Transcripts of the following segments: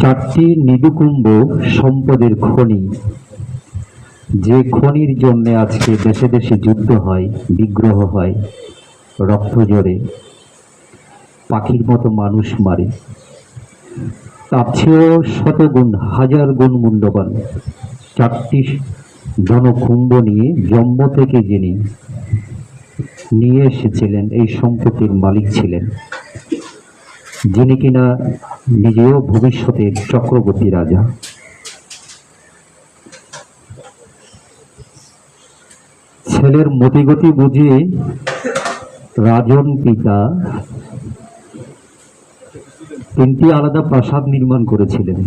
চারটি নিদুকুম্ভ সম্পদের খনি, যে খনির জন্য আজকে দেশে দেশে যুদ্ধ হয়, বিগ্রহ হয়, রক্ত ঝরে, পাখির মতো মানুষ মারে, তার চেয়েও শতগুণ হাজার গুণ মূল্যবান চারটি জনকুম্ভ নিয়ে জন্ম থেকে যিনি নিয়ে এসেছিলেন, এই সম্পত্তির মালিক ছিলেন, যিনি কিনা নিজেও ভবিষ্যতের চক্রবর্তী রাজা। ছেলের মতিগতি বুঝে রাজন পিতা তিনটি আলাদা প্রাসাদ নির্মাণ করেছিলেন।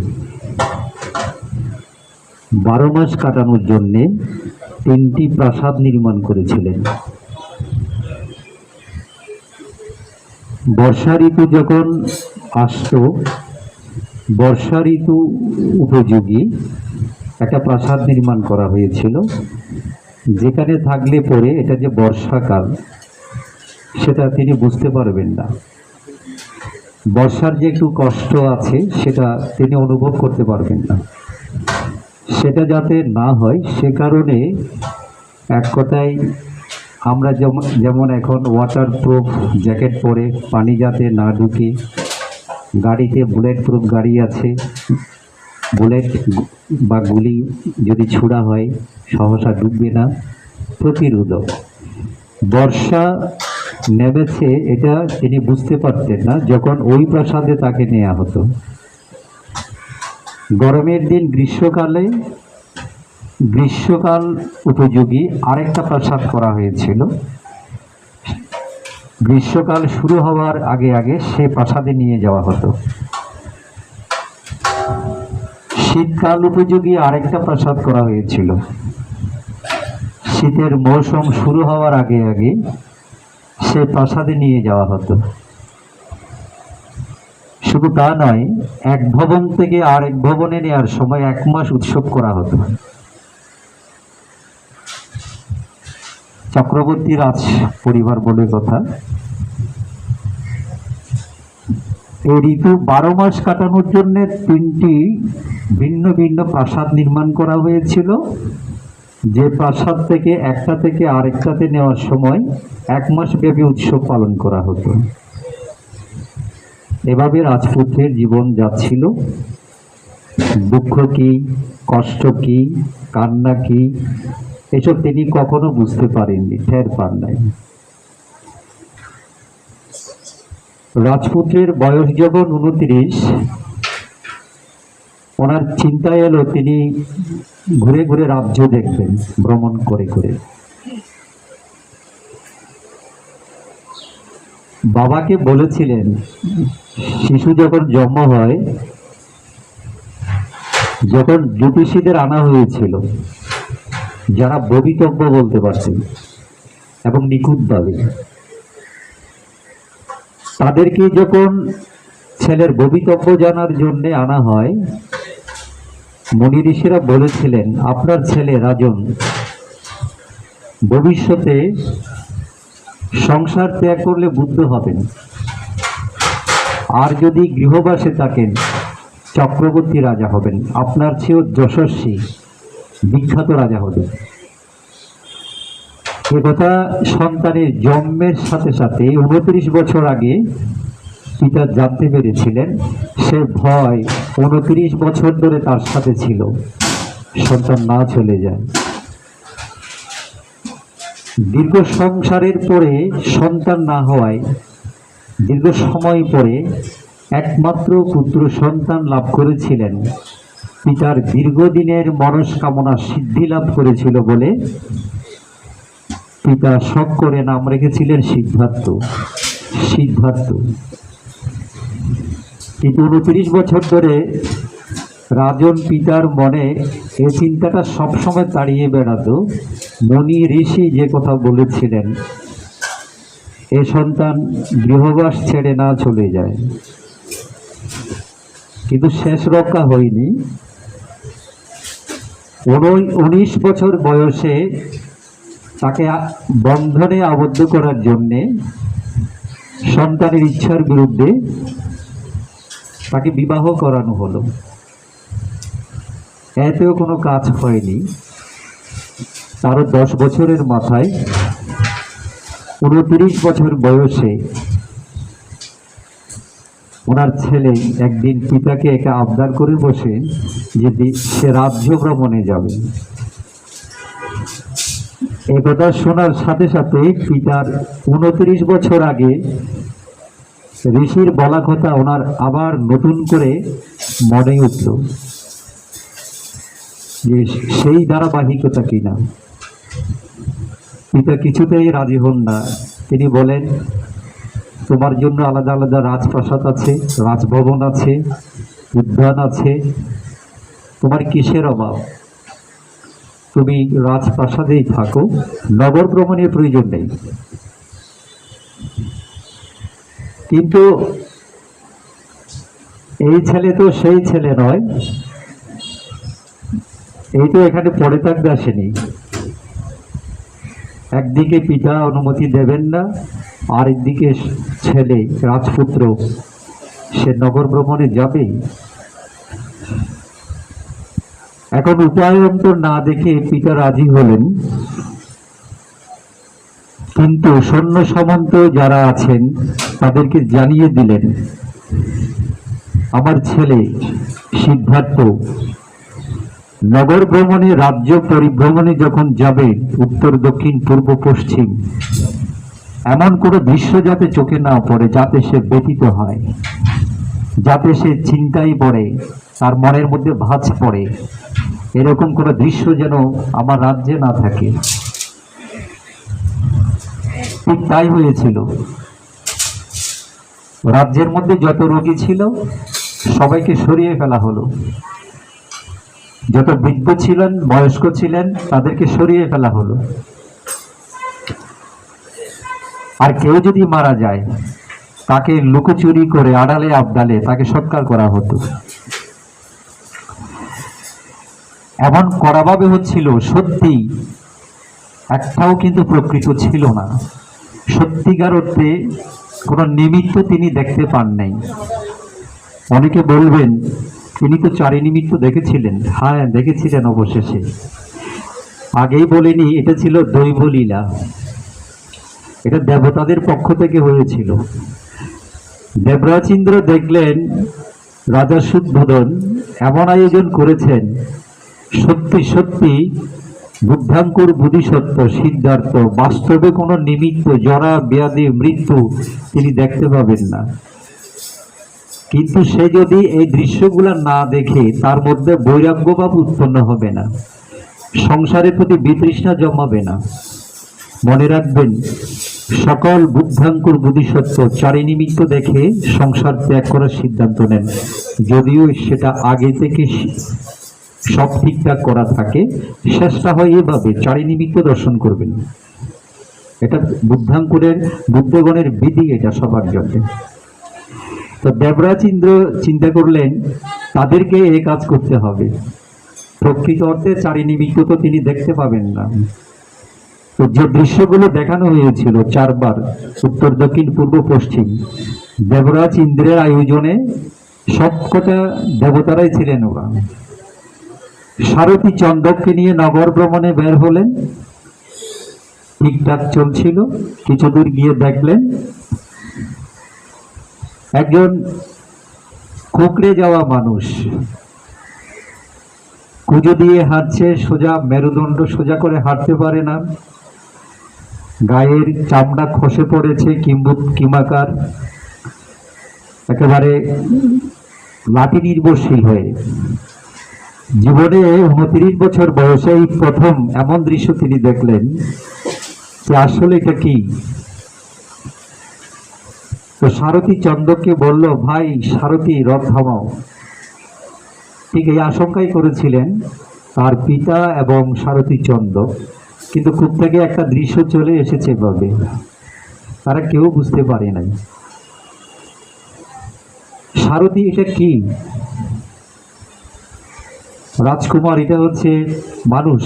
12 মাস কাটানোর জন্যে তিনটি প্রাসাদ নির্মাণ করেছিলেন। বর্ষা ঋতু যখন আসত, বর্ষা ঋতু উপযোগী একটা প্রাসাদ নির্মাণ করা হয়েছিল, যেখানে থাকলে পরে এটা যে বর্ষাকাল সেটা তিনি বুঝতে পারবেন না। বর্ষার যে একটু কষ্ট আছে সেটা তিনি অনুভব করতে পারবেন না। সেটা যাতে না হয় সে কারণে এক কথায় আমরা যেমন এখন ওয়াটারপ্রুফ জ্যাকেট পরে পানি যাতে না ঢুকে, গাড়িতে বুলেট প্রুফ গাড়ি আছে, বুলেট বা গুলি যদি ছোড়া হয় সহসা ডুববে না, প্রতিরোধক। বর্ষা নেমেছে এটা তিনি বুঝতে পারতেন না যখন ওই প্রাসাদে তাকে নেওয়া হতো। গরমের দিন গ্রীষ্মকাল উপযোগী আরেকটা প্রাসাদ করা হয়েছিল। গ্রীষ্মকাল শুরু হওয়ার আগে আগে সে প্রাসাদে নিয়ে যাওয়া হতো। শীতকাল উপযোগী আরেকটা প্রাসাদ করা হয়েছিল। শীতের মৌসুম শুরু হওয়ার আগে আগে সে প্রাসাদে নিয়ে যাওয়া হতো। শুধু তা নয়, এক ভবন থেকে আরেক ভবনে নেওয়ার সময় 1 মাস উৎসব করা হতো। চক্রবর্তী রাজ পরিবার বলে কথা। এই ঋতু 12 মাস কাটানোর জন্য তিনটি ভিন্ন ভিন্ন প্রাসাদ নির্মাণ করা হয়েছিল, যে প্রাসাদ থেকে একটা থেকে আরেকটাতে নেওয়ার সময় 1 মাস ব্যাপী উৎসব পালন করা হতো। এভাবে রাজপুত্রের জীবন যাচ্ছিল। দুঃখ কি, কষ্ট কি, কান্না কি, এসব তিনি কখনো বুঝতে পারেননি, টের পান নাই। রাজপুত্রের বয়স যখন 29, ওনার চিন্তায় এলো তিনি ঘুরে ঘুরে রাজ্য দেখবেন, ভ্রমণ করে করে। বাবাকে বলেছিলেন, শিশু যখন জন্ম হয়, যখন জ্যোতিষীদের আনা হয়েছিল যারা ভবিতব্য বলতে পারছেন এবং নিখুঁতভাবে, তাদেরকে যখন ছেলের ভবিতব্য জানার জন্য আনা হয়, মুনি ঋষিরা বলেছিলেন আপনার ছেলে রাজন ভবিষ্যতে সংসার ত্যাগ করলে বুদ্ধ হবেন, আর যদি গৃহবাসে থাকেন চক্রবর্তী রাজা হবেন, আপনার চেয়েও যশস্বী বিখ্যাত রাজা হবেন। একথা সন্তানের জন্মের সাথে সাথে 29 বছর আগে পিতা জানতে পেরেছিলেন। সে ভয় 29 বছর ধরে তার সাথে ছিল, সন্তান না চলে যায়। দীর্ঘ সংসারের পরে সন্তান না হওয়ায় দীর্ঘ সময় পরে একমাত্র পুত্র সন্তান লাভ করেছিলেন। পিতার দীর্ঘদিনের মনস্কামনা সিদ্ধি লাভ করেছিল বলে পিতা শখ করে নাম রেখেছিলেন সিদ্ধার্থ। কিন্তু 29 বছর ধরে রাজন পিতার মনে এই চিন্তাটা সবসময় তাড়িয়ে বেড়াতো, মুনি ঋষি যে কথা বলেছিলেন এ সন্তান গৃহবাস ছেড়ে না চলে যায়। কিন্তু শেষ রক্ষা হয়নি। 19 বছর বয়সে তাকে বন্ধনে আবদ্ধ করার জন্যে সন্তানের ইচ্ছার বিরুদ্ধে তাকে বিবাহ করানো হলো। এতেও কোনো কাজ হয়নি। তারও 10 বছরের মাথায় 29 বছর বয়সে ওনার ছেলে একদিন পিতাকে একা আবদার করে বসে যে সে রাজ্য ভ্রমণে যাবে। এই কথা শোনার সাথে সাথে পিতার 29 বছর আগে ঋষির বলা কথা ওনার আবার নতুন করে মনে উঠল যে সেই ধারাবাহিকতা কিনা। পিতা কিছুতেই রাজি হন না। তিনি বলেন, তোমার জন্য আলাদা আলাদা রাজপ্রাসাদ আছে, রাজভবন আছে, উদ্যান আছে, তোমার কিসের অভাব? তুমি রাজপ্রাসাদেই থাকো, নগর ভ্রমণের প্রয়োজন নেই। কিন্তু এই ছেলে তো সেই ছেলে নয়, এই তো এখানে পড়ে থাকতে আসেনি। একদিকে পিতা অনুমতি দেবেন না, আর একদিকে ছেলে রাজপুত্র সে নগর ভ্রমণে যাবে। এখন উপায়ন্তর না দেখে পিতা রাজি হলেন, কিন্তু সৈন্য সামন্ত যারা আছেন তাদেরকে জানিয়ে দিলেন, আমার ছেলে সিদ্ধার্থ নগর ভ্রমণে, রাজ্য পরিভ্রমণে যখন যাবে, উত্তর দক্ষিণ পূর্ব পশ্চিম, এমন কোনো দৃশ্য যাতে চোখে না পড়ে, যাতে সে ব্যথিত হয়, যাতে সে চিন্তায় পড়ে, তার মনের মধ্যে ভাঁজ পড়ে, এরকম কোনো দৃশ্য যেন আমার রাজ্যে না থাকে। ঠিক তাই হয়েছিল। রাজ্যের মধ্যে যত রোগী ছিল সবাইকে সরিয়ে ফেলা হলো। যত বৃদ্ধ ছিলেন, বয়স্ক ছিলেন, তাদেরকে সরিয়ে ফেলা হলো। আর কেউ যদি মারা যায় তাকে লুকোচুরি করে আড়ালে আবডালে তাকে সৎকার করা হতো। এমন কড়াভাবে হচ্ছিল, সত্যি একটাও কিন্তু প্রকৃত ছিল না। সত্যিকার অর্থে কোনো নিমিত্ত তিনি দেখতে পান নাই। অনেকে বলবেন তিনি তো চারি নিমিত্ত দেখেছিলেন। হ্যাঁ, দেখেছিলেন অবশেষে। আগেই বলিনি, এটা ছিল দৈব লীলা, এটা দেবতাদের পক্ষ থেকে হয়েছিল। দেবরাজ ইন্দ্র দেখলেন রাজা শুদ্ধোধন এমন আয়োজন করেছেন, সত্যি সত্যি বুদ্ধাঙ্কুর বোধিসত্ত্ব সিদ্ধার্থ বাস্তবে কোনো নিমিত্ত, জরা ব্যাধি, মৃত্যু তিনি দেখতে পাবেন না। কিন্তু সে যদি এই দৃশ্যগুলো না দেখে, তার মধ্যে বৈরাগ্যভাব উৎপন্ন হবে না, সংসারের প্রতি বিতৃষ্ণা জন্মাবে না। মনে রাখবেন, সকল বুদ্ধাঙ্কুর বোধিসত্ত্ব চারি নিমিত্ত দেখে সংসার ত্যাগ করার সিদ্ধান্ত নেন, যদিও সেটা আগে থেকে সব ঠিকঠাক করা থাকে। শেষটা হয় এভাবে, চারি নিমিত্ত দর্শন করবেন। এটা বুদ্ধাঙ্কুরের, বুদ্ধগণের বিধি, এটা সবার জন্য। তো দেবরাজ ইন্দ্র চিন্তা করলেন তাদেরকে এই কাজ করতে হবে। প্রকৃত অর্থে চারি নিমিত্ত তো তিনি দেখতে পাবেন না। তো যে দৃশ্যগুলো দেখানো হয়েছিল 4 বার, উত্তর দক্ষিণ পূর্ব পশ্চিম, দেবরাজ ইন্দ্রের আয়োজনে সবকটা দেবতারাই ছিলেন। ওরা সারথী চন্দককে নিয়ে নগর ভ্রমণে বের হলেন। ঠিকঠাক চলছিল, কিছু দূর গিয়ে দেখলেন একজন কুঁকড়ে যাওয়া মানুষ কুঁজো দিয়ে হাঁটছে, সোজা মেরুদণ্ড সোজা করে হাঁটতে পারে না, গায়ের চামড়া খসে পড়েছে কিমাকার, একেবারে লাঠি নির্ভরশীল হয়ে। জীবনে 29 বছর বয়সে এই প্রথম এমন দৃশ্য তিনি দেখলেন যে আসলে এটা কি। তো সারথী চন্দককে বলল, ভাই সারথী, রথ থামাও। ঠিক এই আশঙ্কাই করেছিলেন তার পিতা এবং সারথী চন্দক, কিন্তু খুব থেকে একটা দৃশ্য চলে এসেছে ভাবে, তারা কেউ বুঝতে পারে নাই। সারথী, এটা কি? রাজকুমার, এটা হচ্ছে মানুষ।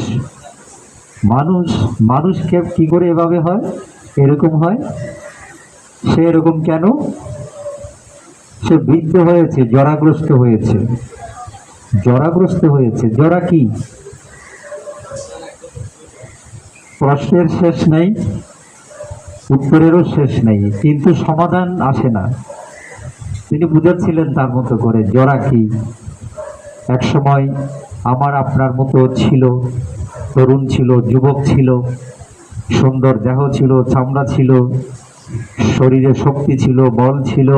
মানুষ মানুষকে কি করে এভাবে হয়, এরকম হয়? সে এরকম কেন? সে বৃদ্ধ হয়েছে, জরাগ্রস্ত হয়েছে। জরাগ্রস্ত হয়েছে, জরা কি? প্রশ্নের শেষ নেই, উত্তরেরও শেষ নেই, কিন্তু সমাধান আসে না। তিনি বুঝাচ্ছিলেন তার মতো করে জরা কি। এক সময় আমার আপনার মতো ছিল, তরুণ ছিল, যুবক ছিল, সুন্দর দেহ ছিল, চামড়া ছিল, শরীরে শক্তি ছিল, বল ছিল,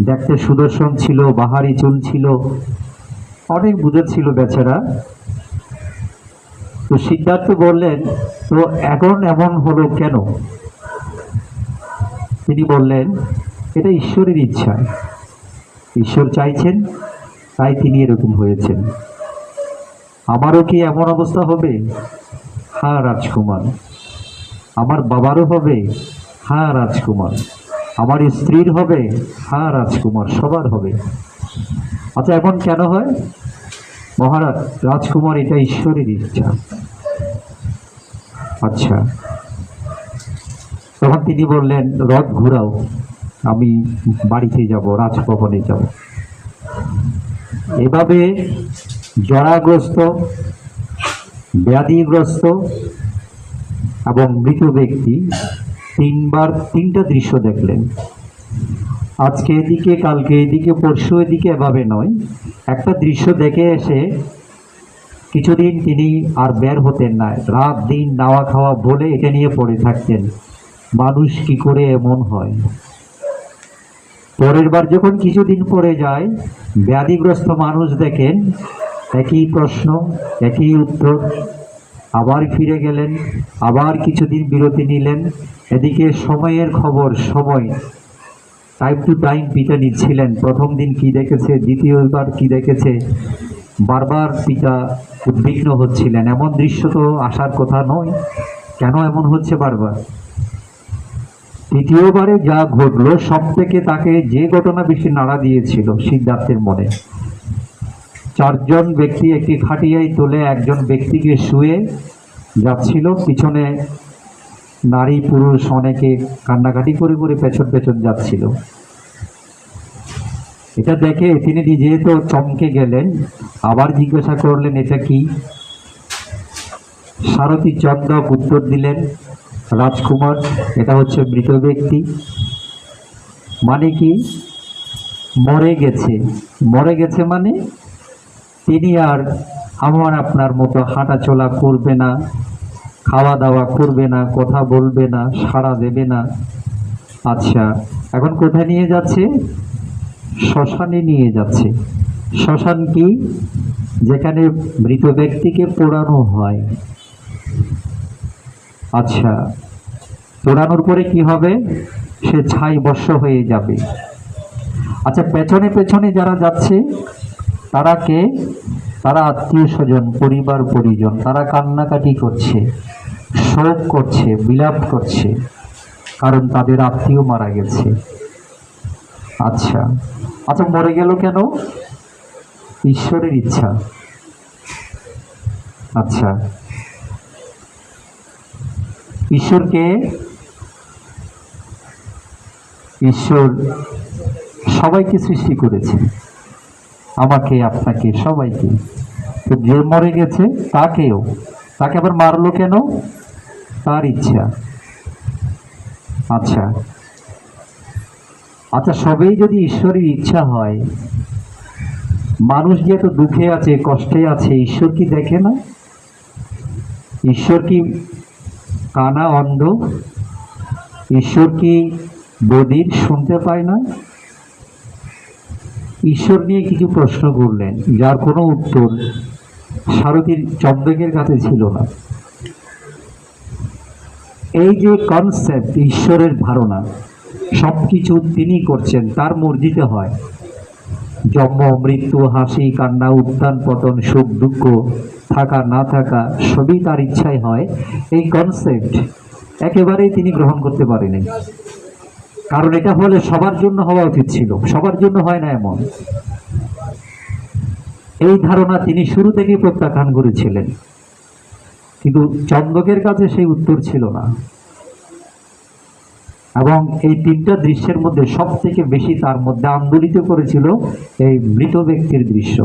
দেখতে সুদর্শন ছিল, বাহারি চুল ছিল, অনেক বুঝেছিল বেচারা। তো সিদ্ধার্থ বললেন, তো এখন এমন হলো কেন? তিনি বললেন, এটা ঈশ্বরের ইচ্ছা, ঈশ্বর চাইছেন, তাই তিনি এরকম হয়েছেন। আমারও কি এমন অবস্থা হবে? হ্যাঁ রাজকুমার। আমার বাবারও হবে? হ্যাঁ রাজকুমার। আমার স্ত্রীর হবে? হ্যাঁ রাজকুমার, সবার হবে। আচ্ছা এখন কেন হয়? মহারাজ রাজকুমার, এটা ঈশ্বরের ইচ্ছা। আচ্ছা, তখন তিনি বললেন, রথ ঘুরাও, আমি বাড়িতে যাব, রাজভবনে যাব। এভাবে জরাগ্রস্ত, ব্যাধিগ্রস্ত এবং মৃত ব্যক্তি তিনটা দৃশ্য দেখলেন। আজকে এদিকে, কালকে এদিকে, পরশু এদিকে, এভাবে নয়। একটা দৃশ্য দেখে এসে কিছুদিন তিনি আর বের হতেন না, রাত দিন নাওয়া খাওয়া বলে এটা নিয়ে পড়ে থাকতেন, মানুষ কি করে এমন হয়। পরের বার যখন কিছুদিন পরে যায়, ব্যাধিগ্রস্ত মানুষ দেখেন, একই প্রশ্ন, একই উত্তর, আবার ফিরে গেলেন, আবার কিছুদিন বিরতি নিলেন। এদিকে সময়ের খবর, সময় টাইম টু টাইম পিতা নিচ্ছিলেন, প্রথম দিন কি দেখেছে, দ্বিতীয়বার কি দেখেছে, বারবার পিতা উদ্বিগ্ন হচ্ছিলেন, এমন দৃশ্য তো আসার কথা নয়, কেন এমন হচ্ছে বারবার। তৃতীয়বারে যা ঘটলো, সব থেকে তাকে যে ঘটনা বেশি নাড়া দিয়েছিল সিদ্ধার্থের মনে, চারজন ব্যক্তি একটি খাটিয়ায় তোলে একজন ব্যক্তিকে শুয়ে যাচ্ছিল, পিছনে নারী পুরুষ অনেকে কান্নাকাটি করে করে পেছন পেছন যাচ্ছিল। এটা দেখে তিনি নিজে তো চমকে গেলেন, আবার জিজ্ঞাসা করলেন, এটা কি? সারথী চন্দক উত্তর দিলেন, রাজকুমার, এটা হচ্ছে মৃত ব্যক্তি। মানে কি? মরে গেছে। মরে গেছে মানে তিনি আর আমার আপনার মতো হাঁটা চলা করবে না, খাওয়া দাওয়া করবে না, কথা বলবে না, সাড়া দেবে না। আচ্ছা, এখন কোথায় নিয়ে যাচ্ছে? শ্মশানে নিয়ে যাচ্ছে। শ্মশান কি? যেখানে মৃত ব্যক্তিকে পোড়ানো হয়। আচ্ছা, পোড়ানোর পরে কি হবে? সে ছাই বর্ষ হয়ে যাবে। আচ্ছা, পেছনে পেছনে যারা যাচ্ছে তারা কে? তারা আত্মীয় স্বজন, পরিবার পরিজন, তারা কান্নাকাটি করছে, শোক করছে, বিলাপ করছে, কারণ তাদের আত্মীয় মারা গেছে। আচ্ছা আচ্ছা, মরে গেল কেন? ঈশ্বরের ইচ্ছা। আচ্ছা, ঈশ্বরকে, ঈশ্বর সবাইকে সৃষ্টি করেছেন, আমাকে, আপনাকে, সবাইকে। তো যে মরে গেছে তাকেও, তাকে আবার মারলো কেন? তার ইচ্ছা। আচ্ছা আচ্ছা, সবই যদি ঈশ্বরের ইচ্ছা হয়, মানুষ যে এত দুঃখে আছে, কষ্টে আছে, ঈশ্বর কি দেখে না? ঈশ্বর কি কানা, অন্ধ? ঈশ্বর কি বধির, শুনতে পায় না? ঈশ্বর নিয়ে কিছু প্রশ্ন করলেন, যার কোনো উত্তর সারথীর চন্দকের কাছে ছিল না। এই যে কনসেপ্ট, ঈশ্বরের ধারণা, সবকিছু তিনি করছেন, তার মর্জিতে হয়। জন্ম, মৃত্যু, হাসি, কান্না, উত্থান পতন, সুখ দুঃখ, থাকা না থাকা, সবই তার ইচ্ছায় হয়। এই কনসেপ্ট একেবারেই তিনি গ্রহণ করতে পারেনি, কারণ এটা হলে সবার জন্য হওয়া উচিত ছিল, সবার জন্য হয় না এমন। এই ধারণা তিনি শুরু থেকেই প্রত্যাখ্যান করেছিলেন, কিন্তু চন্দকের কাছে সেই উত্তর ছিল না। এবং এই তিনটা দৃশ্যের মধ্যে সব থেকে বেশি তার মধ্যে আন্দোলিত করেছিল এই মৃত ব্যক্তির দৃশ্য।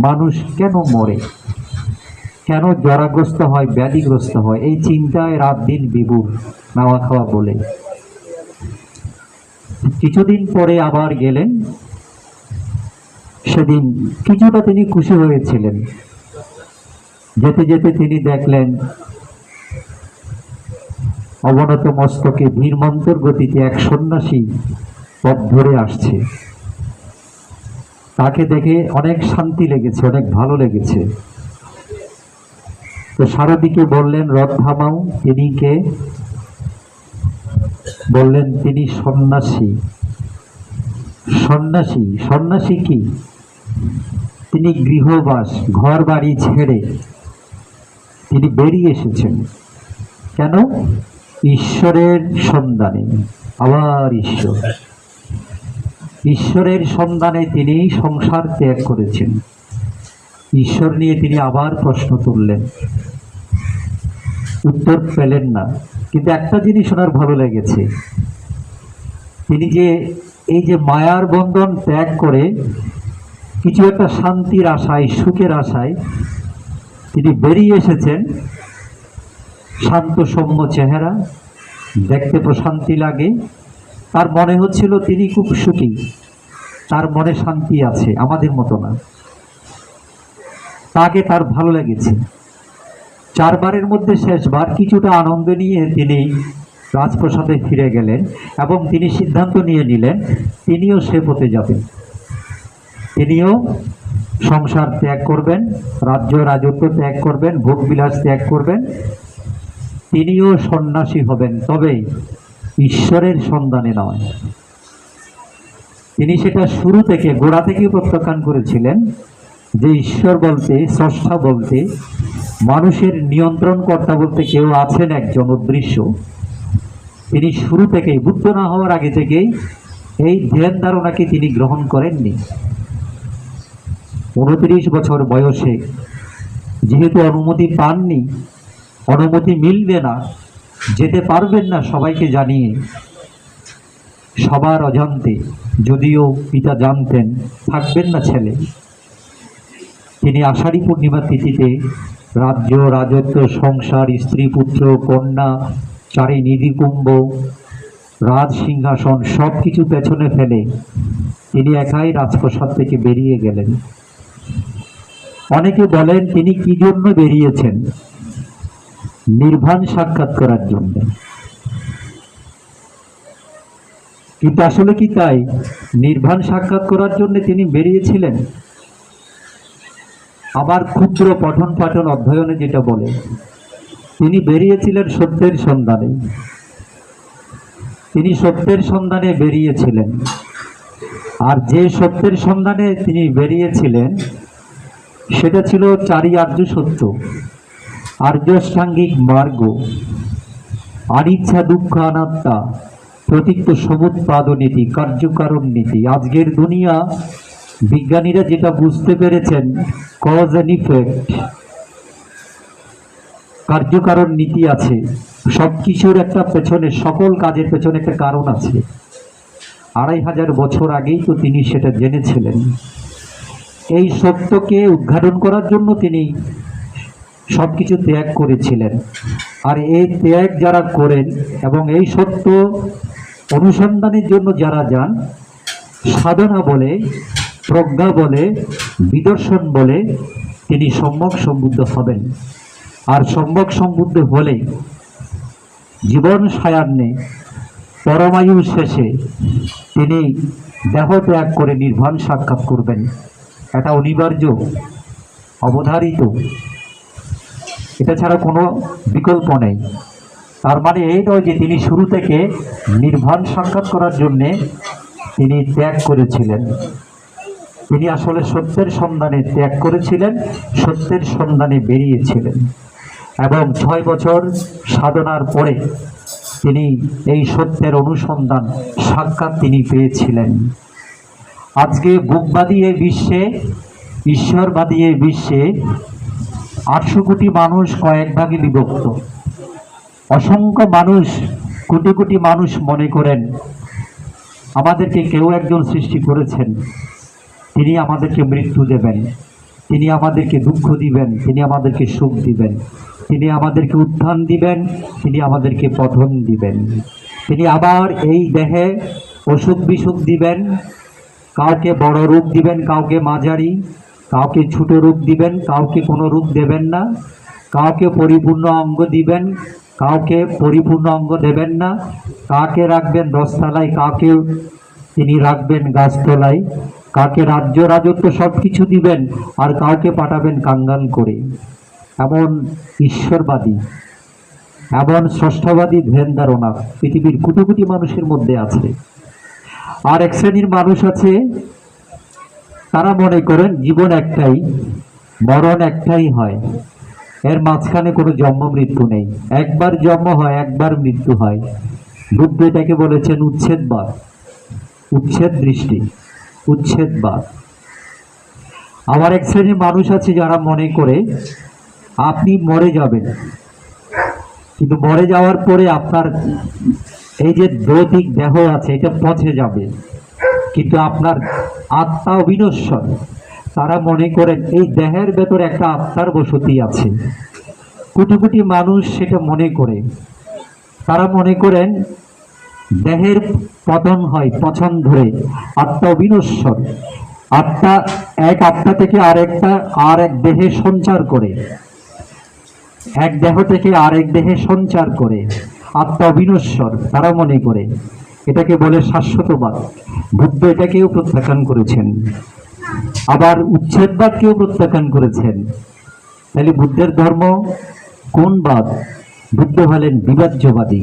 মানুষ কেন মরে, কেন জরাগ্রস্ত হয়, ব্যাধিগ্রস্ত হয়, এই চিন্তায় রাত দিন বিভোর, নাওয়া খাওয়া বলে। কিছুদিন পরে আবার গেলেন, সেদিন কিছুটা তিনি খুশি হয়েছিলেন। যেতে যেতে তিনি দেখলেন অবনত মস্তকে ধীরমন্তর গতিতে এক সন্ন্যাসী পথ ধরে আসছে। তাকে দেখে অনেক শান্তি লেগেছে, অনেক ভালো লেগেছে। তো সারাদিকে বললেন, রথ থামাও। তিনি কে? বললেন তিনি সন্ন্যাসী। সন্ন্যাসী? সন্ন্যাসী কি? তিনি গৃহবাস, ঘর বাড়ি ছেড়ে তিনি বেরিয়ে এসেছেন। কেন? ঈশ্বরের সন্ধানে। আবার ঈশ্বরের সন্ধানে তিনি সংসার ত্যাগ করেছেন। ঈশ্বর নিয়ে তিনি আবার প্রশ্ন তুললেন, উত্তর পেলেন না। কিন্তু একটা জিনিস ওনার ভালো লেগেছে, তিনি যে এই যে মায়ার বন্ধন ত্যাগ করে কিছু একটা শান্তির আশায়, সুখের আশায় তিনি বেরিয়ে এসেছেন। শান্ত সৌম্য চেহারা, দেখতে প্রশান্তি লাগে। তার মনে হচ্ছিল তিনি খুব সুখী, তার মনে শান্তি আছে, আমাদের মতো না। তাকে তার ভালো লেগেছে। 4 বারের মধ্যে শেষবার কিছুটা আনন্দ নিয়ে তিনি রাজপ্রাসাদে ফিরে গেলেন এবং তিনি সিদ্ধান্ত নিয়ে নিলেন তিনিও সে পথে যাবেন। তিনিও সংসার ত্যাগ করবেন, রাজ্য রাজত্ব ত্যাগ করবেন, ভোগবিলাস ত্যাগ করবেন। তিনিও সন্ন্যাসী হবেন, তবে ঈশ্বরের সন্ধানে নয়। তিনি সেটা শুরু থেকে, গোড়া থেকে প্রত্যাখ্যান করেছিলেন যে ঈশ্বর বলতে, স্রষ্টা বলতে, মানুষের নিয়ন্ত্রণকর্তা বলতে কেউ আছেন একজন অদৃশ্য। তিনি শুরু থেকেই, বুদ্ধ না হওয়ার আগে থেকেই এই ধ্যান ধারণাকে তিনি গ্রহণ করেননি। 29 বছর বয়সে যেহেতু অনুমতি পাননি, অনুমতি মিলবে না, যেতে পারবেন না সবাইকে জানিয়ে, সবার অজান্তে, যদিও পিতা জানতেন থাকবেন না ছেলে, তিনি আষাঢ়ী পূর্ণিমা তিথিতে রাজ্য রাজত্ব, সংসার, স্ত্রী, পুত্র, কন্যা, চারি নিধিকুম্ভ, রাজ সিংহাসন সব কিছু পেছনে ফেলে তিনি একাই রাজপ্রাসাদ থেকে বেরিয়ে গেলেন। অনেকে বলেন তিনি কি জন্য বেরিয়েছেন? নির্বাণ সাক্ষাৎ করার জন্য। কিন্তু আসলে কি তাই? নির্বাণ সাক্ষাৎ করার জন্য তিনি বেরিয়েছিলেন? আবার ক্ষুদ্র পঠন পাঠন অধ্যয়নে যেটা বলে, তিনি বেরিয়েছিলেন সত্যের সন্ধানে। তিনি সত্যের সন্ধানে বেরিয়েছিলেন। আর যে সত্যের সন্ধানে তিনি বেরিয়েছিলেন সেটা ছিল চারি আর্য সত্য, আর্যষ্টাঙ্গিক মার্গ, অনিচ্ছা দুঃখ অনাত্মা, প্রতীক্ত সমুৎপাদ নীতি, কার্যকারণ নীতি। আজকের দুনিয়া বিজ্ঞানীরা যেটা বুঝতে পেরেছেন, কজ অ্যান্ড ইফেক্ট, কার্যকারণ নীতি আছে। সব কিছুর একটা পেছনে, সকল কাজের পেছনে একটা কারণ আছে। 2500 বছর আগেই তো তিনি সেটা জেনেছিলেন। এই সত্যকে উদ্ঘাটন করার জন্য তিনি সব কিছু ত্যাগ করেছিলেন। আর এই ত্যাগ যারা করেন এবং এই সত্য অনুসন্ধানের জন্য যারা যান, সাধনা বলে, প্রজ্ঞা বলে, বিদর্শন বলে তিনি সম্যক সম্বুদ্ধ হবেন। আর সম্যক সম্বুদ্ধ হলে জীবন সায়ান্নে পরমায়ু শেষে তিনি দেহ ত্যাগ করে নির্বাণ সাক্ষাৎ করবেন। এটা অনিবার্য, অবধারিত, এটা ছাড়া কোনো বিকল্প নেই। তার মানে এই নয় যে তিনি শুরু থেকে নির্বাণ সাক্ষাৎ করার জন্যে তিনি ত্যাগ করেছিলেন। তিনি আসলে সত্যের সন্ধানে ত্যাগ করেছিলেন, সত্যের সন্ধানে বেরিয়েছিলেন। এবং 6 বছর সাধনার পরে তিনি এই সত্যের অনুসন্ধান, সাক্ষাৎ তিনি পেয়েছিলেন। আজকে বুকবাদী এই বিশ্বে, ঈশ্বরবাদী এই বিশ্বে 800 কোটি মানুষ কয়েক ভাগে বিভক্ত। অসংখ্য মানুষ কোটি কোটি মানুষ মনে করেন আমাদেরকে কেউ একজন সৃষ্টি করেছেন, তিনি আমাদেরকে মৃত্যু দেবেন, তিনি আমাদেরকে দুঃখ দিবেন, তিনি আমাদেরকে সুখ দিবেন, তিনি আমাদেরকে উত্থান দিবেন, তিনি আমাদেরকে পতন দিবেন, তিনি আবার এই দেহে অসুখ বিসুখ দিবেন, কাউকে বড় রোগ দিবেন, কাউকে মাঝারি, কাউকে ছোট রোগ দিবেন, কাউকে কোনো রোগ দেবেন না, কাউকে পরিপূর্ণ অঙ্গ দিবেন, কাউকে পরিপূর্ণ অঙ্গ দেবেন না, কাকে রাখবেন 10 তলায়, কাকে তিনি রাখবেন গাছতলায়, কাকে রাজ্য রাজত্ব সব কিছু দিবেন, আর কাউকে পাঠাবেন কাঙ্গাল করে। এমন ঈশ্বরবাদী, এমন স্রষ্টাবাদী ধ্যান ধারণা পৃথিবীর কোটি কোটি মানুষের মধ্যে আছে। আর এক শ্রেণীর মানুষ আছে, তারা মনে করেন জীবন একটাই, মরণ একটাই হয়, এর মাঝখানে কোনো জন্ম মৃত্যু নেই, একবার জন্ম হয়, একবার মৃত্যু হয়। বুদ্ধ এটাকে বলেছেন উচ্ছেদবাদ, উচ্ছেদ দৃষ্টি, উচ্ছেদবাদ। আবার এক শ্রেণীর মানুষ আছে যারা মনে করে আপনি মরে যাবেন, কিন্তু মরে যাওয়ার পরে আপনার এই যে দৈহিক দেহ আছে এটা পচে যাবে, কিন্তু আপনার আত্মা অবিনশ্বর। তারা মনে করেন এই দেহের ভেতরে একটা আত্মার বসতি আছে। কোটি কোটি মানুষ সেটা মনে করে। তারা মনে করেন দেহের পতন হয় পছন ধরে, আত্মা অবিনশ্বর। আত্মা এক আত্মা থেকে আর এক দেহে সঞ্চার করে, এক দেহ থেকে আরেক দেহে সঞ্চার করে, আত্মা অবিনশ্বর। তারা মনে করে, এটাকে বলে শাশ্বতবাদ। বুদ্ধ এটাকেও প্রত্যাখ্যান করেছেন, আবার উচ্ছেদবাদকেও প্রত্যাখ্যান করেছেন। তাহলে বুদ্ধের ধর্ম কোন বাদ? বুদ্ধ হলেন বিভাজ্যবাদী।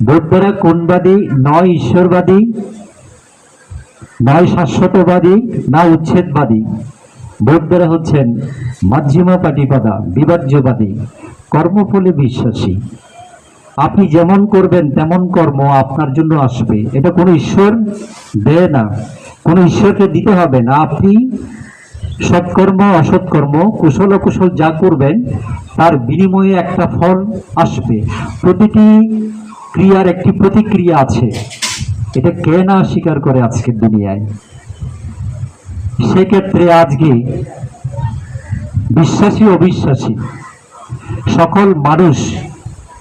বৌদ্ধরা কোনবাদী? নয় ঈশ্বরবাদী, নয় শাশ্বতবাদী, না উচ্ছেদবাদী। বৌদ্ধরা হচ্ছেন মাধ্যমা পাটিপাদা, বিভাজ্যবাদী, কর্মফলে বিশ্বাসী। আপনি যেমন করবেন তেমন কর্ম আপনার জন্য আসবে, এটা কোনো ঈশ্বর দেয় না, কোনো ঈশ্বরকে দিতে হবে না। আপনি সৎকর্ম অসৎকর্ম কুশল অকুশল যা করবেন তার বিনিময়ে একটা ফল আসবে। প্রতিটি ক্রিয়ার একটি প্রতিক্রিয়া আছে, এটা কে না স্বীকার করে আজকের দুনিয়ায়? সেক্ষেত্রে আজকে বিশ্বাসী অবিশ্বাসী সকল মানুষ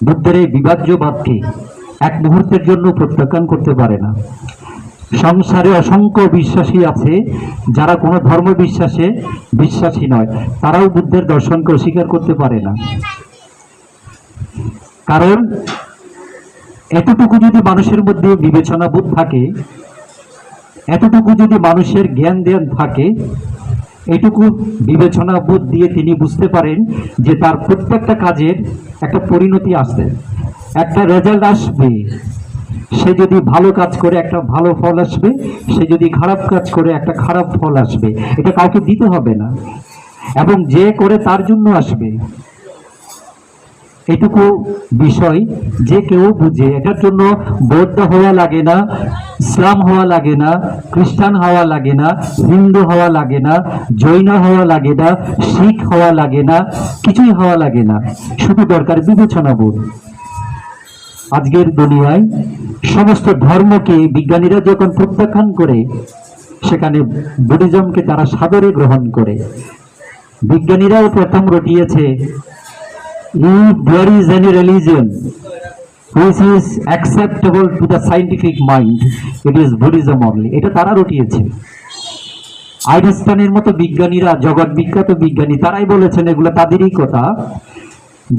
বুদ্ধের এই বিভাজ্যবাদকে এক মুহূর্তের জন্য প্রত্যাখ্যান করতে পারে না। সংসারে অসংখ্য বিশ্বাসী আছে যারা কোনো ধর্ম বিশ্বাসে বিশ্বাসী নয়, তারাও বুদ্ধের দর্শনকে অস্বীকার করতে পারে না। কারণ এতটুকু যদি মানুষের মধ্যে বিবেচনা বোধ থাকে, এতটুকু যদি মানুষের জ্ঞান ধ্যান থাকে, এটুকু বিবেচনা বোধ দিয়ে তিনি বুঝতে পারেন যে তার প্রত্যেকটা কাজের একটা পরিণতি আসবে, একটা রেজাল্ট আসবে। সে যদি ভালো কাজ করে একটা ভালো ফল আসবে, সে যদি খারাপ কাজ করে একটা খারাপ ফল আসবে। এটা কাউকে দিতে হবে না, এবং যে করে তার জন্য আসবে। এটুকু বিষয় যে কেউ বুঝে, এটার জন্য বৌদ্ধ হওয়া লাগে না, ইসলাম হওয়া লাগে না, খ্রিস্টান হওয়া লাগে না, হিন্দু হওয়া লাগে না, জৈন হওয়া লাগে না, শিখ হওয়া লাগে না, কিছুই হওয়া লাগে না, শুধু দরকার বিবেচনা বোধ। আজকের দুনিয়ায় সমস্ত ধর্মকে বিজ্ঞানীরা যখন প্রত্যাখ্যান করে, সেখানে বুদ্ধিজমকে তারা সাদরে গ্রহণ করে। বিজ্ঞানীরাও প্রথম রটিয়েছে, if there is any religion which is acceptable to the scientific mind, it is Buddhism only. এটা তারা রটিয়েছে। আইনস্টাইনের মতো বিজ্ঞানীরা, জগৎ বিখ্যাত বিজ্ঞানী, তারাই বলেছেন, এগুলো তাদেরই কথা,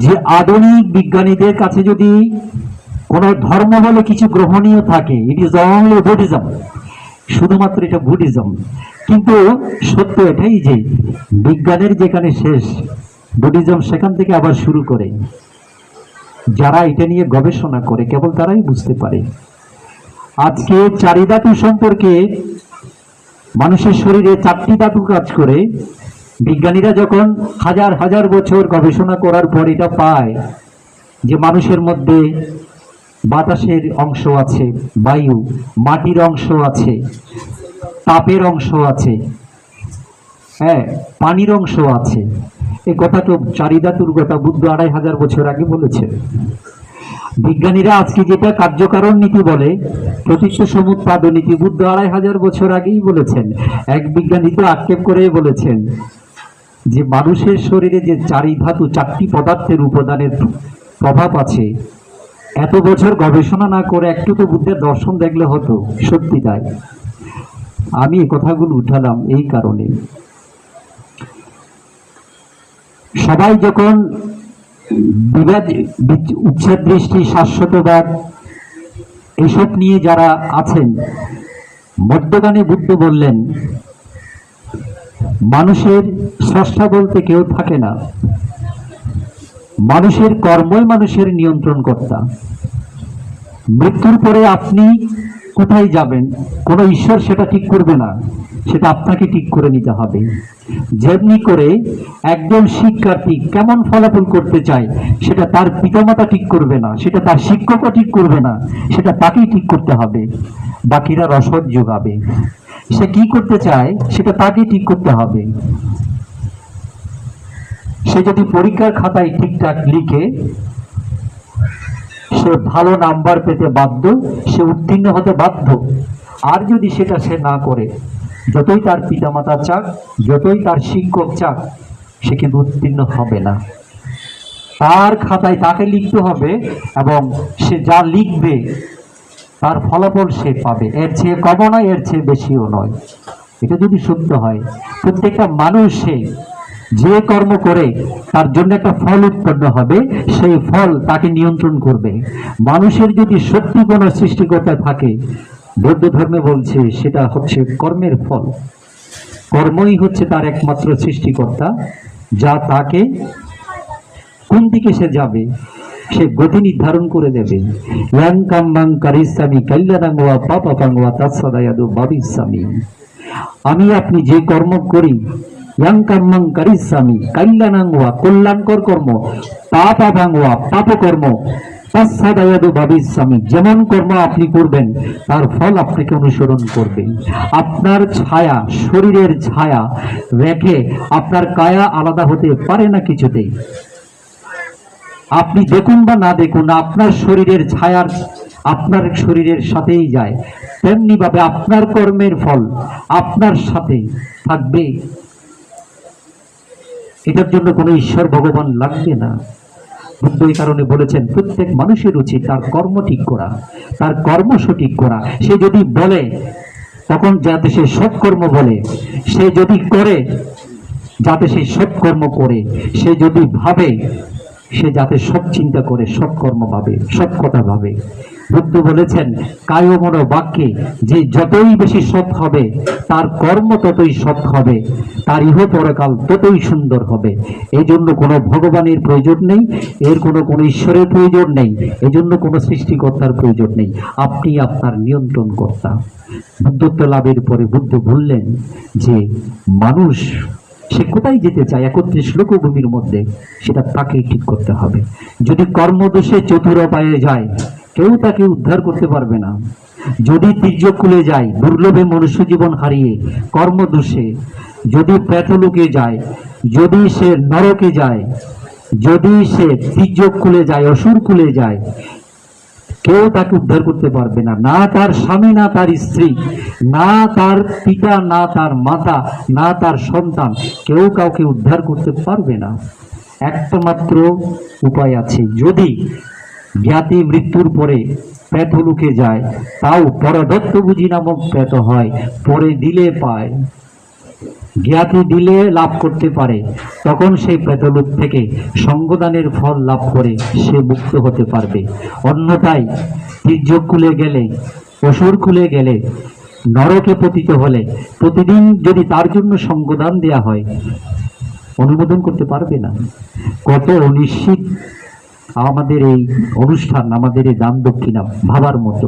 যে আধুনিক বিজ্ঞানীদের কাছে যদি কোনো ধর্ম বলে কিছু গ্রহণীয় থাকে, ইট ইজ অনলি বুদ্ধিজম, শুধুমাত্র এটা বুদ্ধিজম। কিন্তু সত্য এটাই যে বিজ্ঞানের যেখানে শেষ, বুদ্ধিজম সেখান থেকে আবার শুরু করে। যারা এটা নিয়ে গবেষণা করে কেবল তারাই বুঝতে পারে। আজকে চারি ধাতু সম্পর্কে, মানুষের শরীরে 4টি ধাতু কাজ করে, বিজ্ঞানীরা যখন হাজার হাজার বছর গবেষণা করার পর এটা পায় যে মানুষের মধ্যে বাতাসের অংশ আছে, বায়ু, মাটির অংশ আছে, তাপের অংশ আছে, হ্যাঁ, পানির অংশ আছে। এই কথা তো চারি ধাতুর কথা বুদ্ধ 2500 বছর আগে বলেছে। বিজ্ঞানীরা আজকে যেটা কার্যকারণ নীতি বলে, প্রতীচ্য সমুৎপাদ নীতি, বুদ্ধ 2500 বছর আগেই বলেছেন। এক বিজ্ঞানী তো আক্ষেপ করে বলেছেন যে মানুষের শরীরে যে চারি ধাতু, চারটি পদার্থের উপাদানের প্রভাব আছে, এত বছর গবেষণা না করে একটু তো বুদ্ধের দর্শন দেখলে হতো। সত্যি তাই। আমি এই কথাগুলো উঠালাম এই কারণে, সবাই যখন বিবাদ, উচ্ছেদ দৃষ্টি, শাশ্বতবাদ এসব নিয়ে যারা আছেন, মধ্যগানে বুদ্ধ বললেন মানুষের স্রষ্টা বলতে কেউ থাকে না, মানুষের কর্মই মানুষের নিয়ন্ত্রণ কর্তা। মৃত্যুর পরে আপনি কোথায় যাবেন কোনো ঈশ্বর সেটা ঠিক করবে না, সেটা আপনাকে ঠিক করে নিতে হবে। যেমনি করে একজন শিক্ষার্থী কেমন ফলাফল করতে চায় সেটা তার পিতামাতা ঠিক করবে না, সেটা তার শিক্ষকও ঠিক করবে না, সেটা তাকেই ঠিক করতে হবে। বাকিরা রসদ যোগাবে। সে কি করতে চায় সেটা তাকে ঠিক করতে হবে। সে যদি পরীক্ষার খাতায় ঠিকঠাক লিখে সে ভালো নাম্বার পেতে বাধ্য, সে উত্তীর্ণ হতে বাধ্য। আর যদি সেটা সে না করে, যতই তার পিতামাতা চাক, যতই তার শিক্ষক চাক, সে কিন্তু উত্তীর্ণ হবে না। তার খাতায় তাকে লিখতে হবে এবং সে যা লিখবে তার ফলাফল সে পাবে। এর চেয়ে কমও নয়, এর চেয়ে বেশিও নয়। এটা যদি সত্য হয়, প্রত্যেকটা মানুষ যে কর্ম করে তার জন্য একটা ফল উৎপন্ন হবে, সেই ফল তাকে নিয়ন্ত্রণ করবে। মানুষের যদি সত্যি কোনো সৃষ্টিকর্তা থাকে, বৌদ্ধ ধর্মে বলছে সেটা হচ্ছে কর্মের ফল। কর্মই হচ্ছে তার একমাত্র সৃষ্টিকর্তা, যা তাকে কোন দিকে সে যাবে সে গতি নির্ধারণ করে দেবে। ইয়াং কাম্বাং কারিসামি কল্যাণাং ওয়া পাপাপাং ওয়া তাৎসাদায়াদু ভাবিসামি। আমি আপনি যে কর্ম করি, ইয়াং কাম্বাং কারিসামি কল্যাণাং ওয়া কল্যাণকর কর্ম, পাপাপাং ওয়া পাপকর্ম, তাৎসাদায়াদু ভাবিসামি। যেমন কর্ম আপনি করবেন তার ফল আপনাকে অনুসরণ করবে। আপনার ছায়া, শরীরের ছায়া রেখে আপনার কায়া আলাদা হতে পারে না কিছুতেই। আপনি দেখুন বা না দেখুন, আপনার শরীরের ছায়ার আপনার শরীরের সাথেই যায়। তেমনি ভাবে আপনার কর্মের ফল আপনার সাথে থাকবে। এটার জন্য কোনো ঈশ্বর ভগবান লাগবে না। বুদ্ধ এই কারণে বলেছেন প্রত্যেক মানুষের উচিত তার কর্ম ঠিক করা, তার কর্ম সঠিক করা। সে যদি বলে তখন যাতে সে সৎকর্ম বলে, সে যদি করে যাতে সে সৎকর্ম করে, সে যদি ভাবে সে যাতে সৎ চিন্তা করে, সৎকর্ম ভাবে, সৎ কথা ভাবে। বুদ্ধ বলেছেন কায় মন বাক্যে যে যতই বেশি সৎ হবে তার কর্ম ততই সৎ হবে, তার ইহ পরকাল ততই সুন্দর হবে। এই জন্য কোনো ভগবানের প্রয়োজন নেই, এর কোনো ঈশ্বরের প্রয়োজন নেই, এই জন্য কোনো সৃষ্টিকর্তার প্রয়োজন নেই। আপনি আপনার নিয়ন্ত্রণ কর্তা। বুদ্ধত্ব লাভের পরে বুদ্ধ বললেন যে মানুষ সে কোথায় যেতে চায় 31 লোকভূমির মধ্যে, সেটা তাকে ঠিক করতে হবে। যদি কর্মদোষে চতুর পায়ে যায়, কেউ তাকে উদ্ধার করতে পারবে না। যদি তির্যক কুলে যায়, দুর্লভে মনুষ্য জীবন হারিয়ে কর্মদোষে, যদি প্রেতলোকে যায়, যদি সে নরকে যায়, যদি সে তির্যক কুলে যায়, অসুর কুলে যায়, কেউ তাকে উদ্ধার করতে পারবে না। না তার স্বামী, না তার স্ত্রী, না তার পিতা, না তার মাতা, না তার সন্তান, কেউ কাউকে উদ্ধার করতে পারবে না। একটা মাত্র উপায় আছে, যদি জ্ঞাতি মৃত্যুর পরে প্রেতলোকে যায়, তাও পরদত্ত বুঝি নামক প্রেত হয়, পরে দিলে পায়। জ্ঞাতি দিলে লাভ করতে পারে, তখন সেই প্রেতলোক থেকে সঙ্গদানের ফল লাভ করে সে মুক্ত হতে পারবে। অন্যথায় তির্যক কুলে গেলে, অসুর কুলে গেলে, নরকে পতিত হলে প্রতিদিন যদি তার জন্য সঙ্গদান দেয়া হয়, অনুমোদন করতে পারবে না। কত অনিশ্চিত আমাদের এই অনুষ্ঠান, আমাদের এই দান দক্ষিণা ভাবার মতো।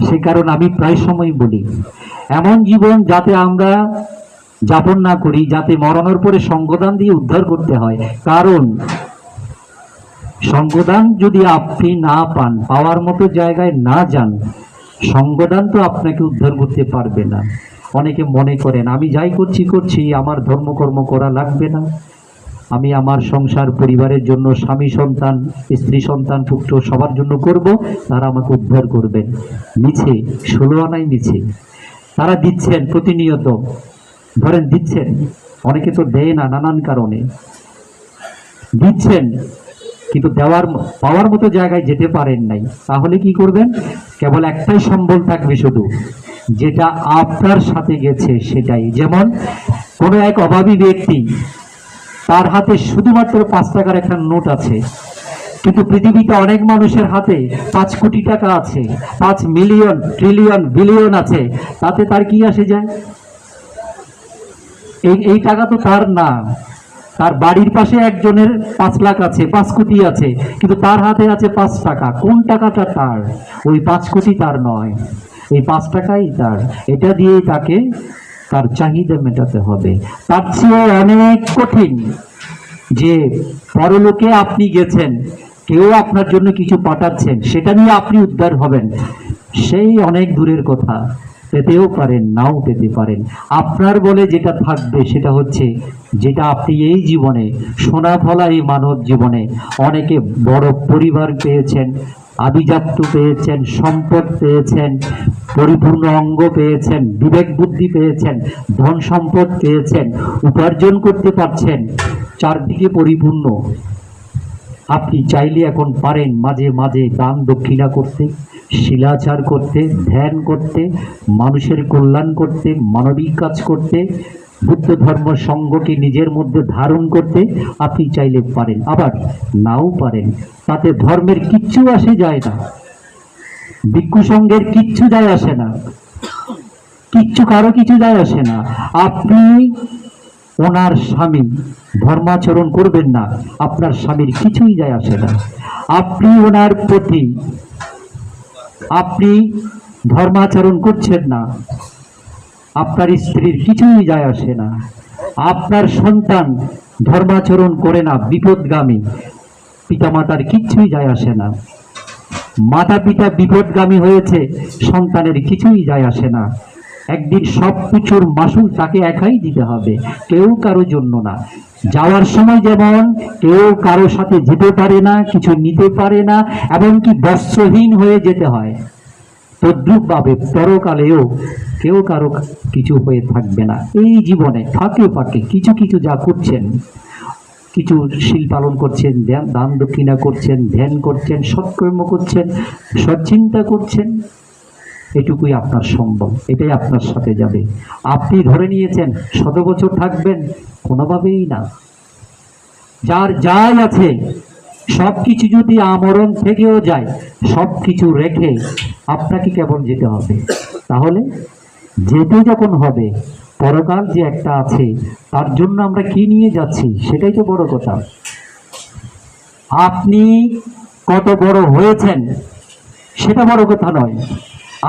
সে কারণ আমি প্রায় সময় বলি, এমন জীবন যাতে আমরা যাপন না করি, যাতে মরণের পরে সঙ্গদান দিয়ে উদ্ধার করতে হয়। কারণ সঙ্গদান যদি আপনি না পান, পাওয়ার মতো জায়গায় না যান, সঙ্গদান তো আপনাকে উদ্ধার করতে পারবে না। অনেকে মনে করেন আমি যাই করছি আমার ধর্মকর্ম করা লাগবে না, আমি আমার সংসার পরিবারের জন্য, স্বামী সন্তান, স্ত্রী সন্তান, পুত্র সবার জন্য করব, তারা আমাকে উদ্ধার করবেন। মিছে, 16 আনাই মিছে। তারা দিচ্ছেন প্রতিনিয়ত, ধরেন দিচ্ছেন, অনেকে তো দেয় না নানান কারণে, দিচ্ছেন কিন্তু পাওয়ার মতো জায়গায় যেতে পারেন নাই। তাহলে কি করবেন? কেবল একটাই সম্বল থাকবে শুধু, যেটা আপনার সাথে গেছে সেটাই। যেমন কোনো এক অভাবী ব্যক্তি, তার হাতে শুধুমাত্র 5 টাকার একটা নোট আছে, কিন্তু পৃথিবীতে অনেক মানুষের হাতে 5 কোটি টাকা আছে, 5 মিলিয়ন, ট্রিলিয়ন, বিলিয়ন আছে। তাতে তার কি আসে যায়? এই টাকা তো তার না। তার বাড়ির পাশে একজনের 5 লাখ আছে, 5 কোটি আছে, কিন্তু তার হাতে আছে 5 টাকা। কোন টাকাটা তার? ওই 5 কোটি তার নয়, এই 5 টাকাই তার। এটা দিয়েই তাকে তার চাহিদা মেটাতে হবে। তার চেয়ে অনেক কঠিন যে পরলোকে আপনি গেছেন, কেউ আপনার জন্য কিছু পাঠাচ্ছেন, সেটা নিয়ে আপনি উদ্ধার হবেন, সেই অনেক দূরের কথা। পেতেও পারেন, নাও পেতে পারেন। আপনার বলে যেটা থাকবে সেটা হচ্ছে, যেটা আপনি এই জীবনে, সোনা ফলা এই মানব জীবনে অনেকে বড় পরিবার পেয়েছেন, আভিজাত্য পেয়েছেন, সম্পদ পেয়েছেন, পরিপূর্ণ অঙ্গ পেয়েছেন, বিবেক বুদ্ধি পেয়েছেন, ধন সম্পদ পেয়েছেন, উপার্জন করতে পারছেন, চারদিকে পরিপূর্ণ। আপনি চাইলে এখন পারেন মাঝে মাঝে দান দক্ষিণা করতে, শিলাচার করতে, ধ্যান করতে, মানুষের কল্যাণ করতে, মানবিক কাজ করতে, বুদ্ধ ধর্ম সঙ্গকে নিজের মধ্যে ধারণ করতে। আপনি চাইলে পারেন, আবার নাও পারেন, তাতে ধর্মের কিচ্ছু আসে যায় না, ভিক্ষু সঙ্গের কিচ্ছু যায় আসে না, কিচ্ছু কারো কিছু যায় আসে না। আপনি ওনার স্বামী, ধর্মাচরণ করবেন না, আপনার স্বামীর কিছুই যায় আসে না। আপনি ওনার প্রতি, আপনি ধর্মাচরণ করছেন না, আপনার স্ত্রীর কিছুই যায় আসে না। আপনার সন্তান ধর্মাচরণ করে না, বিপদগামী, পিতামাতার কিচ্ছুই যায় আসে না। মাতা পিতা বিপদগামী হয়েছে, সন্তানের কিছুই যায় আসে না। একদিন সব কিছুর মাসুল তাকে একাই দিতে হবে, কেউ কারো জন্য না। যাওয়ার সময় যেমন কেউ কারো সাথে যেতে পারে না, কিছু নিতে পারে না, এমনকি বস্ত্রহীন হয়ে যেতে হয়, তদ্রূপভাবে পরকালেও কেউ কারো কিছু হয়ে থাকবে না। এই জীবনে ফাঁকে ফাঁকে কিছু কিছু যা করছেন, কিছু শীল পালন করছেন, দান দক্ষিণা করছেন, ধ্যান করছেন, সৎকর্ম করছেন, সৎচিন্তা করছেন, এটুকুই আপনার সম্ভব, এটাই আপনার সাথে যাবে। আপনি ধরে নিয়েছেন 100 বছর থাকবেন, কোনোভাবেই না। যার যাই আছে সব কিছু যদি আমরণ থেকেও যায়, সব কিছু রেখে আপনাকে কেবল যেতে হবে। তাহলে যেতে যখন হবে, পরকাল যে একটা আছে, তার জন্য আমরা কি নিয়ে যাচ্ছি সেটাই তো বড় কথা। আপনি কত বড় হয়েছেন সেটা বড় কথা নয়,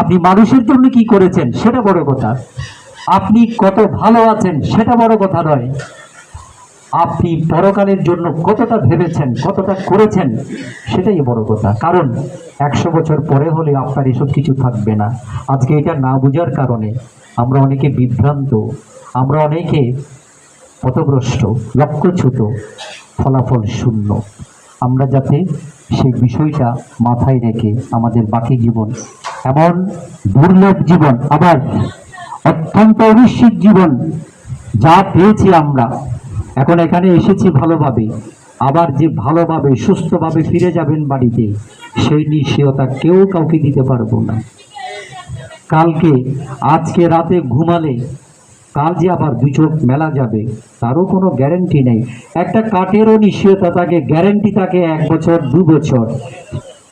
আপনি মানুষের জন্য কি করেছেন সেটা বড় কথা। আপনি কত ভালো আছেন সেটা বড় কথা নয়, আপনি পরকালের জন্য কতটা ভেবেছেন, কতটা করেছেন সেটাই বড় কথা। কারণ 100 বছর পরে হলে আপনার এসব কিছু থাকবে না। আজকে এটা না বোঝার কারণে আমরা অনেকে বিভ্রান্ত, আমরা অনেকে পথভ্রষ্ট, লক্ষ্যচ্যুত, ফলাফল শূন্য। আমরা যাতে সেই বিষয়টা মাথায় রেখে আমাদের বাকি জীবন, এমন দুর্লভ জীবন, আবার অত্যন্ত অনিশ্চিত জীবন যা পেয়েছি আমরা, এখন এখানে এসেছি ভালোভাবে, আবার যে ভালোভাবে সুস্থভাবে ফিরে যাবেন বাড়িতে, সেই নিশ্চয়তা কেউ কাউকে দিতে পারবো না। কালকে, আজকে রাতে ঘুমালে কাল যে আবার 2 চোখ মেলা যাবে তারও কোনো গ্যারেন্টি নেই। একটা কাঠেরও নিশ্চয়তা থাকে, গ্যারেন্টি থাকে 1 বছর 2 বছর।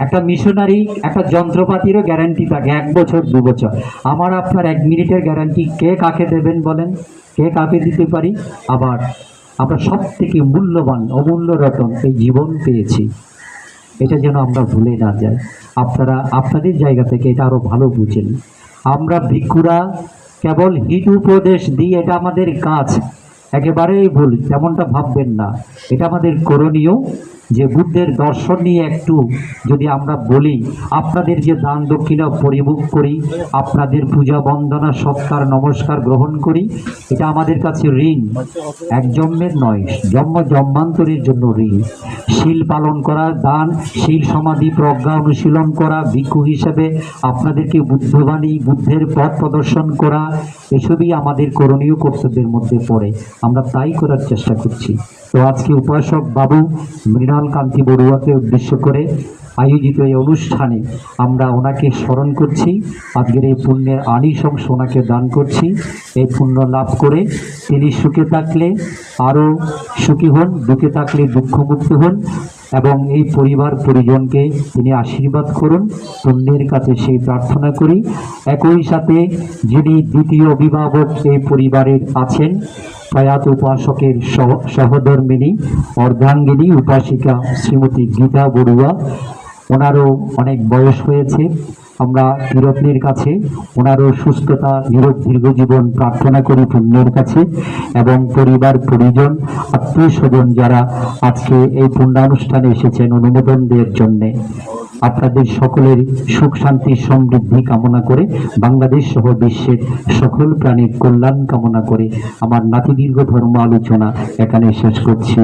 একটা মিশনারি, একটা যন্ত্রপাতিরও গ্যারান্টি থাকে 1 বছর 2 বছর। আমার আপনার 1 মিনিটের গ্যারান্টি কে কাকে দেবেন বলেন? কে কাকে দিতে পারি? আবার আমরা সব থেকে মূল্যবান, অমূল্য রতন এই জীবন পেয়েছি, এটা যেন আমরা ভুলে না যাই। আপনারা আপনাদের জায়গা থেকে এটা আরো ভালো বুঝেন। আমরা ভিক্ষুরা কেবল হিত উপদেশ দিই, এটা আমাদের কাজ, একেবারেই ভুল, তেমনটা ভাববেন না। এটা আমাদের করণীয়, যে বুদ্ধের দর্শন নিয়ে একটু যদি আমরা বলি, আপনাদের যে দান দক্ষিণা পরিভোগ করি, আপনাদের পূজা বন্দনা সৎকার নমস্কার গ্রহণ করি, এটা আমাদের কাছে ঋণ, এক জন্মের নয়, জন্ম জন্মান্তরের জন্য ঋণ। শীল পালন করা, দান, শীল সমাধি প্রজ্ঞা অনুশীলন করা, ভিক্ষু হিসেবে আপনাদেরকে বুদ্ধবাণী বুদ্ধের পথ প্রদর্শন করা, এসবই আমাদের করণীয় কর্তব্যের মধ্যে পড়ে। আমরা তাই করার চেষ্টা করছি। তো আজকে উপাসক বাবু মৃণাল কান্তি বড়ুয়াকে উদ্দেশ্য করে আয়োজিত এই অনুষ্ঠানে আমরা ওনাকে স্মরণ করছি। আজকের এই পুণ্যের আনিশংস ওনাকে দান করছি। এই পুণ্য লাভ করে তিনি সুখে থাকলে আরও সুখী হন, দুঃখে থাকলে দুঃখমুক্ত হন এবং এই পরিবার পরিজনকে তিনি আশীর্বাদ করুন। পুণ্যের কাছে সেই প্রার্থনা করি। একই সাথে যিনি দ্বিতীয় অভিভাবক এই পরিবারের আছেন, প্রয়াত উপাসকের সহধর্মিনী অর্ধাঙ্গিনী উপাসিকা শ্রীমতী গীতা বড়ুয়া, ওনারও অনেক বয়স হয়েছে। আমরা তিরত্নের কাছে ওনারও সুস্থতা, নিরোগ দীর্ঘ জীবন প্রার্থনা করি পুণ্যের কাছে, এবং পরিবার পরিজন আত্মীয় স্বজন যারা আজকে এই পুণ্যানুষ্ঠানে এসেছেন অনুমোদন দেওয়ার জন্যে, আপনাদের সকলের সুখ শান্তি সমৃদ্ধি কামনা করে, বাংলাদেশ সহ বিশ্বের সকল প্রাণীর কল্যাণ কামনা করে আমার নাতি দীর্ঘ ধর্ম আলোচনা এখানে শেষ করছি।